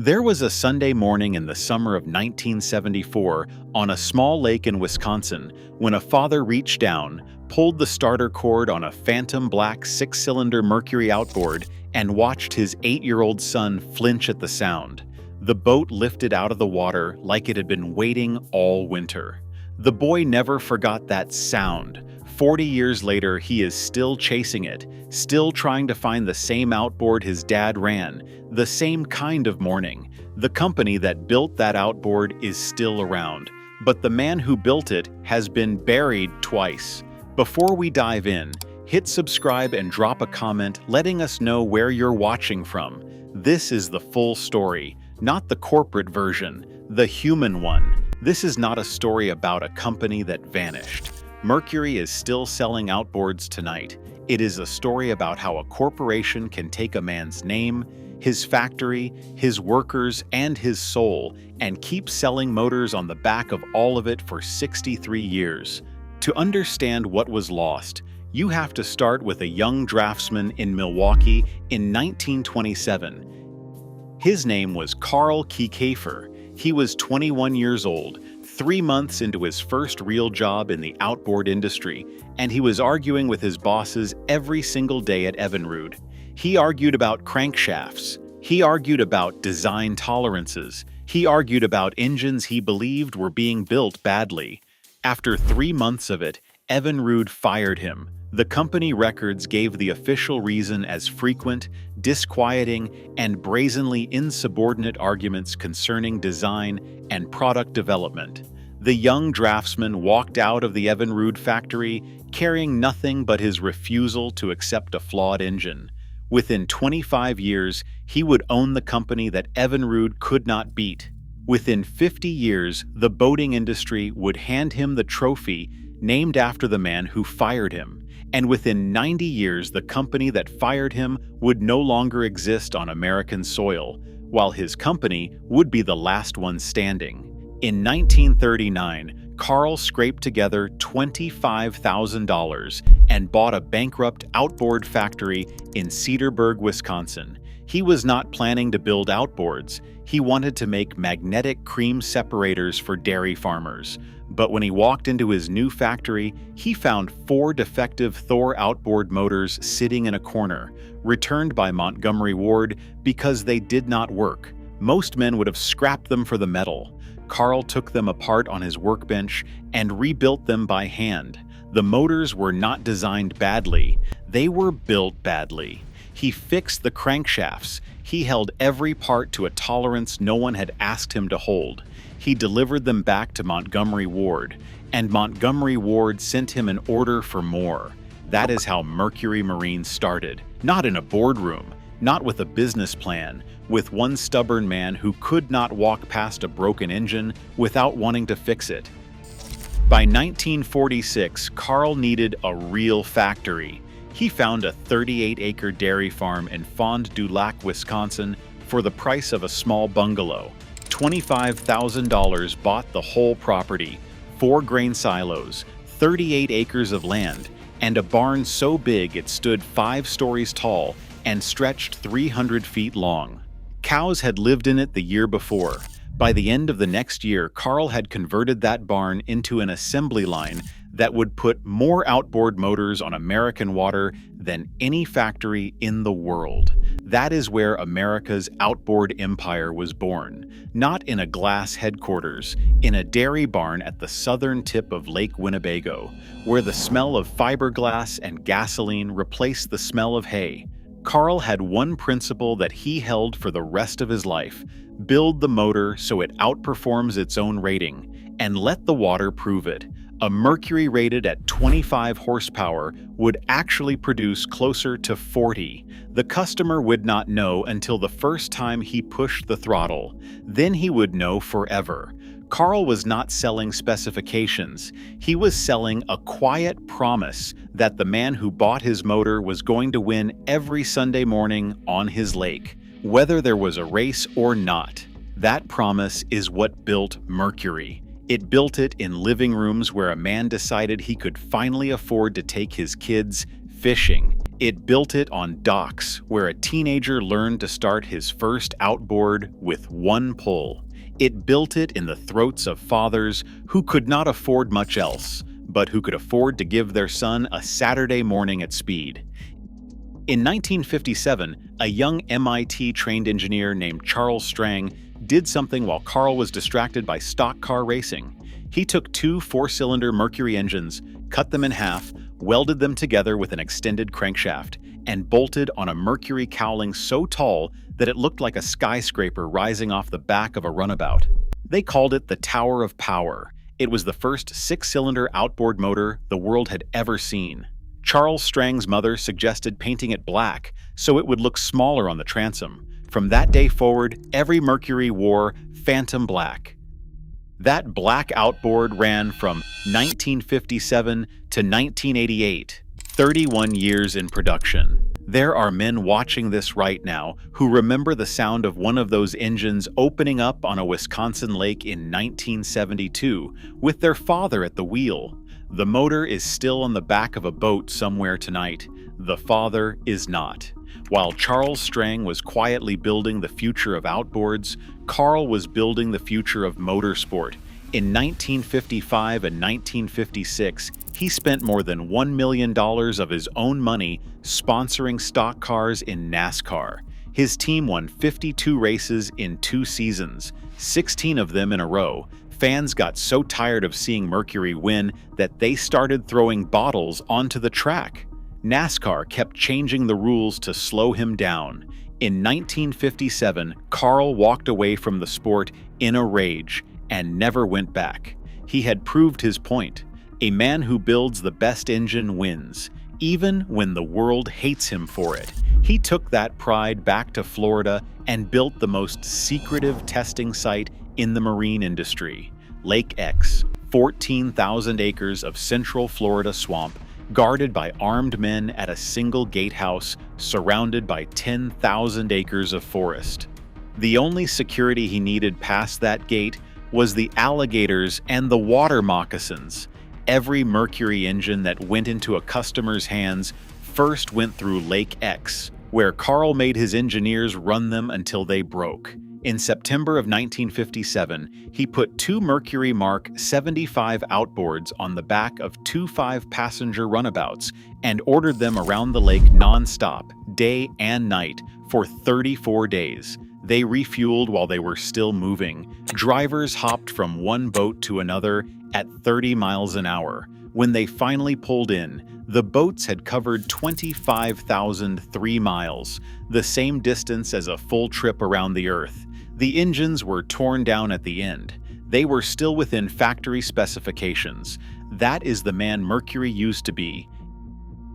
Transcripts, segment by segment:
There was a Sunday morning in the summer of 1974 on a small lake in Wisconsin when a father reached down, pulled the starter cord on a phantom black six-cylinder Mercury outboard, and watched his 8-year-old son flinch at the sound. The boat lifted out of the water like it had been waiting all winter. The boy never forgot that sound. 40 years later, he is still chasing it, still trying to find the same outboard his dad ran, the same kind of morning. The company that built that outboard is still around, but the man who built it has been buried twice. Before we dive in, hit subscribe and drop a comment letting us know where you're watching from. This is the full story, not the corporate version, the human one. This is not a story about a company that vanished. Mercury is still selling outboards tonight. It is a story about how a corporation can take a man's name, his factory, his workers, and his soul, and keep selling motors on the back of all of it for 63 years. To understand what was lost, you have to start with a young draftsman in Milwaukee in 1927. His name was Carl Kiekhaefer. He was 21 years old, 3 months into his first real job in the outboard industry, and he was arguing with his bosses every single day at Evinrude. He argued about crankshafts. He argued about design tolerances. He argued about engines he believed were being built badly. After 3 months of it, Evinrude fired him. The company records gave the official reason as frequent, disquieting, and brazenly insubordinate arguments concerning design and product development. The young draftsman walked out of the Evinrude factory carrying nothing but his refusal to accept a flawed engine. Within 25 years, he would own the company that Evinrude could not beat. Within 50 years, the boating industry would hand him the trophy named after the man who fired him. And within 90 years, the company that fired him would no longer exist on American soil, while his company would be the last one standing. In 1939, Carl scraped together $25,000 and bought a bankrupt outboard factory in Cedarburg, Wisconsin. He was not planning to build outboards. He wanted to make magnetic cream separators for dairy farmers. But when he walked into his new factory, he found 4 defective Thor outboard motors sitting in a corner, returned by Montgomery Ward because they did not work. Most men would have scrapped them for the metal. Carl took them apart on his workbench and rebuilt them by hand. The motors were not designed badly, they were built badly. He fixed the crankshafts. He held every part to a tolerance no one had asked him to hold. He delivered them back to Montgomery Ward, and Montgomery Ward sent him an order for more. That is how Mercury Marine started. Not in a boardroom, not with a business plan, with one stubborn man who could not walk past a broken engine without wanting to fix it. By 1946, Carl needed a real factory. He found a 38-acre dairy farm in Fond du Lac, Wisconsin, for the price of a small bungalow. $25,000 bought the whole property, 4 grain silos, 38 acres of land, and a barn so big it stood 5 stories tall and stretched 300 feet long. Cows had lived in it the year before. By the end of the next year, Carl had converted that barn into an assembly line that would put more outboard motors on American water than any factory in the world. That is where America's outboard empire was born, not in a glass headquarters, in a dairy barn at the southern tip of Lake Winnebago, where the smell of fiberglass and gasoline replaced the smell of hay. Carl had one principle that he held for the rest of his life: build the motor so it outperforms its own rating, and let the water prove it. A Mercury rated at 25 horsepower would actually produce closer to 40. The customer would not know until the first time he pushed the throttle. Then he would know forever. Carl was not selling specifications. He was selling a quiet promise that the man who bought his motor was going to win every Sunday morning on his lake, whether there was a race or not. That promise is what built Mercury. It built it in living rooms where a man decided he could finally afford to take his kids Fishing. It built it on docks, where a teenager learned to start his first outboard with one pull. It built it in the throats of fathers who could not afford much else, but who could afford to give their son a Saturday morning at speed. In 1957, a young MIT-trained engineer named Charles Strang did something while Carl was distracted by stock car racing. He took two four-cylinder Mercury engines, cut them in half, welded them together with an extended crankshaft, and bolted on a Mercury cowling so tall that it looked like a skyscraper rising off the back of a runabout. They called it the Tower of Power. It was the first six-cylinder outboard motor the world had ever seen. Charles Strang's mother suggested painting it black so it would look smaller on the transom. From that day forward, every Mercury wore phantom black. That black outboard ran from 1957 to 1988, 31 years in production. There are men watching this right now who remember the sound of one of those engines opening up on a Wisconsin lake in 1972 with their father at the wheel. The motor is still on the back of a boat somewhere tonight. The father is not. While Charles Strang was quietly building the future of outboards, Carl was building the future of motorsport. In 1955 and 1956, he spent more than $1 million of his own money sponsoring stock cars in NASCAR. His team won 52 races in 2 seasons, 16 of them in a row. Fans got so tired of seeing Mercury win that they started throwing bottles onto the track. NASCAR kept changing the rules to slow him down. In 1957, Carl walked away from the sport in a rage and never went back. He had proved his point. A man who builds the best engine wins, even when the world hates him for it. He took that pride back to Florida and built the most secretive testing site in the marine industry. Lake X, 14,000 acres of central Florida swamp, guarded by armed men at a single gatehouse, surrounded by 10,000 acres of forest. The only security he needed past that gate was the alligators and the water moccasins. Every Mercury engine that went into a customer's hands first went through Lake X, where Carl made his engineers run them until they broke. In September of 1957, he put 2 Mercury Mark 75 outboards on the back of 2 5-passenger runabouts and ordered them around the lake non-stop, day and night, for 34 days. They refueled while they were still moving. Drivers hopped from one boat to another at 30 miles an hour. When they finally pulled in, the boats had covered 25,003 miles, the same distance as a full trip around the Earth. The engines were torn down at the end. They were still within factory specifications. That is the man Mercury used to be.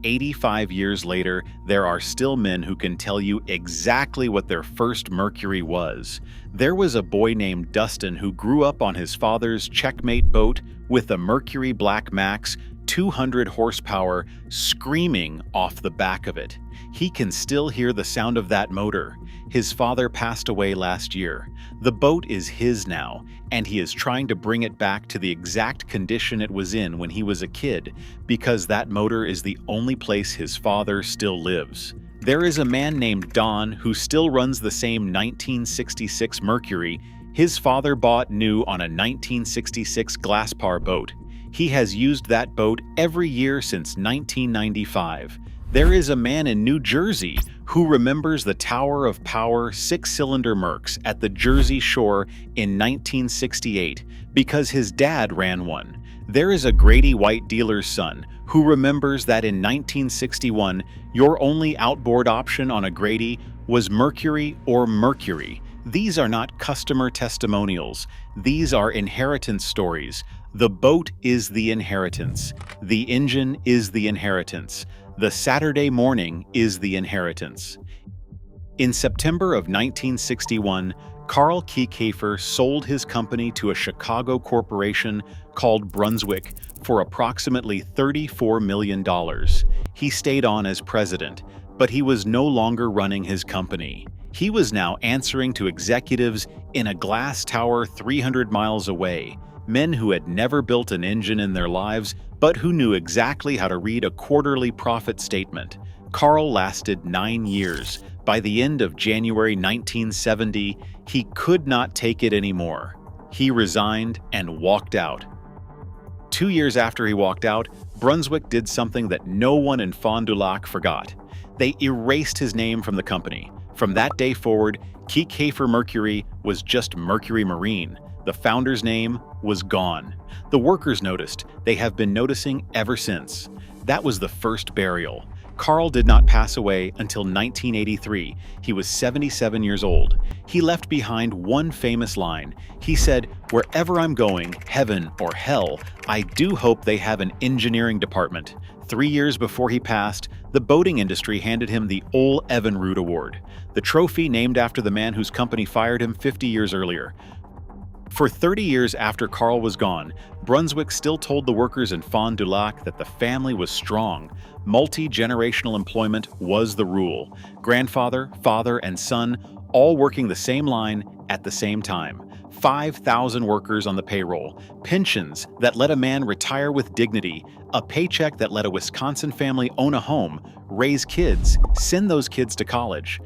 85 years later, there are still men who can tell you exactly what their first Mercury was. There was a boy named Dustin who grew up on his father's Checkmate boat with a Mercury Black Max 200 horsepower screaming off the back of it. He can still hear the sound of that motor. His father passed away last year. The boat is his now, and he is trying to bring it back to the exact condition it was in when he was a kid, because that motor is the only place his father still lives. There is a man named Don who still runs the same 1966 Mercury his father bought new on a 1966 Glasspar boat. He has used that boat every year since 1995. There is a man in New Jersey who remembers the Tower of Power 6-cylinder Mercs at the Jersey Shore in 1968 because his dad ran one. There is a Grady White dealer's son who remembers that in 1961, your only outboard option on a Grady was Mercury or Mercury. These are not customer testimonials. These are inheritance stories. The boat is the inheritance. The engine is the inheritance. The Saturday morning is the inheritance. In September of 1961, Carl Kiekhaefer sold his company to a Chicago corporation called Brunswick for approximately $34 million. He stayed on as president, but he was no longer running his company. He was now answering to executives in a glass tower 300 miles away. men who had never built an engine in their lives, but who knew exactly how to read a quarterly profit statement. Carl lasted 9 years. By the end of January 1970, he could not take it anymore. He resigned and walked out. 2 years after he walked out, Brunswick did something that no one in Fond du Lac forgot. They erased his name from the company. From that day forward, Kiekhaefer Mercury was just Mercury Marine. The founder's name was gone. The workers noticed. They have been noticing ever since. That was the first burial. Carl did not pass away until 1983. He was 77 years old. He left behind one famous line. He said, "Wherever I'm going, heaven or hell, I do hope they have an engineering department." 3 years before he passed, the boating industry handed him the Evinrude Award, the trophy named after the man whose company fired him 50 years earlier. For 30 years after Carl was gone, Brunswick still told the workers in Fond du Lac that the family was strong. Multi-generational employment was the rule. Grandfather, father, and son all working the same line at the same time. 5,000 workers on the payroll, pensions that let a man retire with dignity, a paycheck that let a Wisconsin family own a home, raise kids, send those kids to college.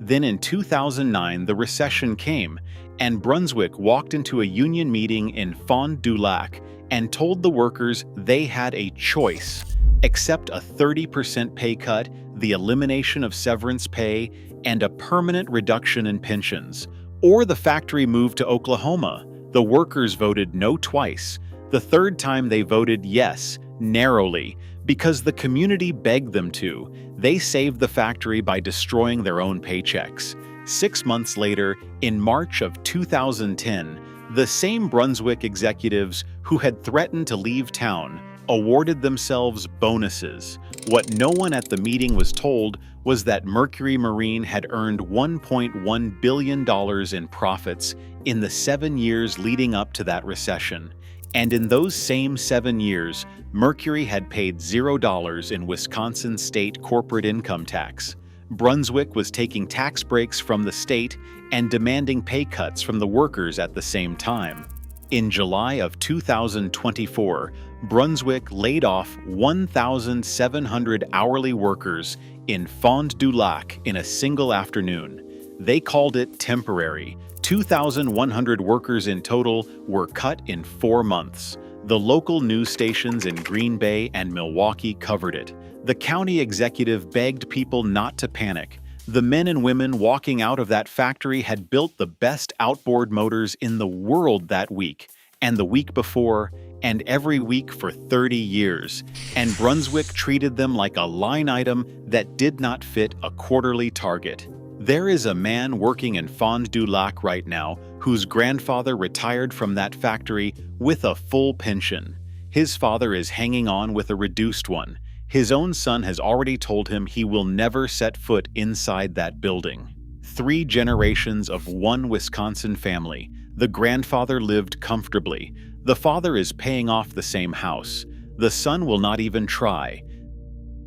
Then in 2009, the recession came, and Brunswick walked into a union meeting in Fond du Lac and told the workers they had a choice: accept a 30% pay cut, the elimination of severance pay, and a permanent reduction in pensions, or the factory moved to Oklahoma. The workers voted no twice. The third time they voted yes, narrowly, because the community begged them to. They saved the factory by destroying their own paychecks. 6 months later, in March of 2010, the same Brunswick executives who had threatened to leave town awarded themselves bonuses. What no one at the meeting was told was that Mercury Marine had earned $1.1 billion in profits in the 7 years leading up to that recession. And in those same 7 years, Mercury had paid $0 in Wisconsin state corporate income tax. Brunswick was taking tax breaks from the state and demanding pay cuts from the workers at the same time. In July of 2024, Brunswick laid off 1,700 hourly workers in Fond du Lac in a single afternoon. They called it temporary. 2,100 workers in total were cut in 4 months. The local news stations in Green Bay and Milwaukee covered it. The county executive begged people not to panic. The men and women walking out of that factory had built the best outboard motors in the world that week, and the week before, and every week for 30 years. And Brunswick treated them like a line item that did not fit a quarterly target. There is a man working in Fond du Lac right now whose grandfather retired from that factory with a full pension. His father is hanging on with a reduced one. His own son has already told him he will never set foot inside that building. 3 generations of one Wisconsin family. The grandfather lived comfortably. The father is paying off the same house. The son will not even try.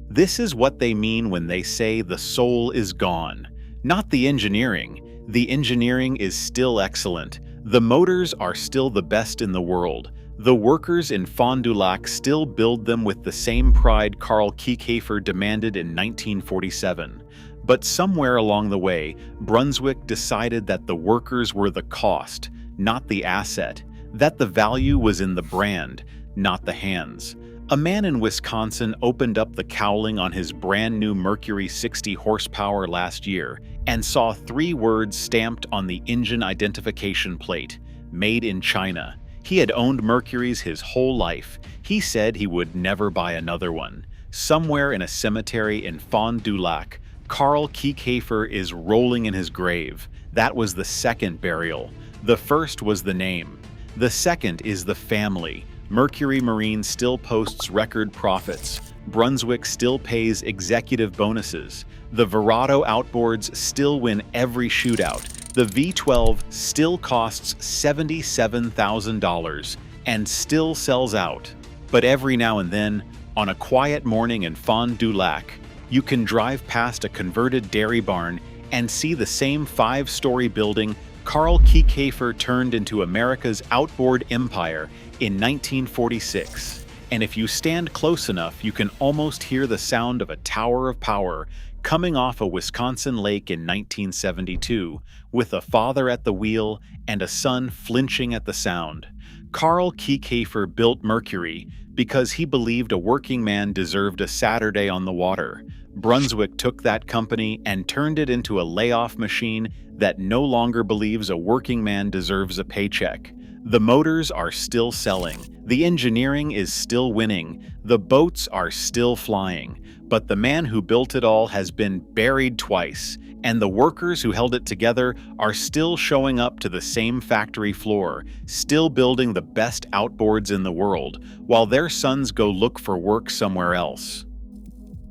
This is what they mean when they say the soul is gone. Not the engineering. The engineering is still excellent. The motors are still the best in the world. The workers in Fond du Lac still build them with the same pride Carl Kiekhaefer demanded in 1947. But somewhere along the way, Brunswick decided that the workers were the cost, not the asset, that the value was in the brand, not the hands. A man in Wisconsin opened up the cowling on his brand new Mercury 60 horsepower last year and saw 3 words stamped on the engine identification plate: Made in China. He had owned Mercuries his whole life. He said he would never buy another one. Somewhere in a cemetery in Fond du Lac, Carl Kiekhaefer is rolling in his grave. That was the second burial. The first was the name. The second is the family. Mercury Marine still posts record profits. Brunswick still pays executive bonuses. The Verado Outboards still win every shootout. The V12 still costs $77,000 and still sells out. But every now and then, on a quiet morning in Fond du Lac, you can drive past a converted dairy barn and see the same 5-story building Carl Kiekhaefer turned into America's outboard empire in 1946. And if you stand close enough, you can almost hear the sound of a tower of power coming off a Wisconsin lake in 1972, with a father at the wheel and a son flinching at the sound. Carl Kiekhaefer built Mercury because he believed a working man deserved a Saturday on the water. Brunswick took that company and turned it into a layoff machine that no longer believes a working man deserves a paycheck. The motors are still selling, the engineering is still winning, the boats are still flying, but the man who built it all has been buried twice, and the workers who held it together are still showing up to the same factory floor, still building the best outboards in the world, while their sons go look for work somewhere else.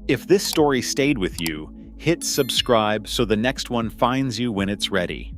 If this story stayed with you, hit subscribe so the next one finds you when it's ready.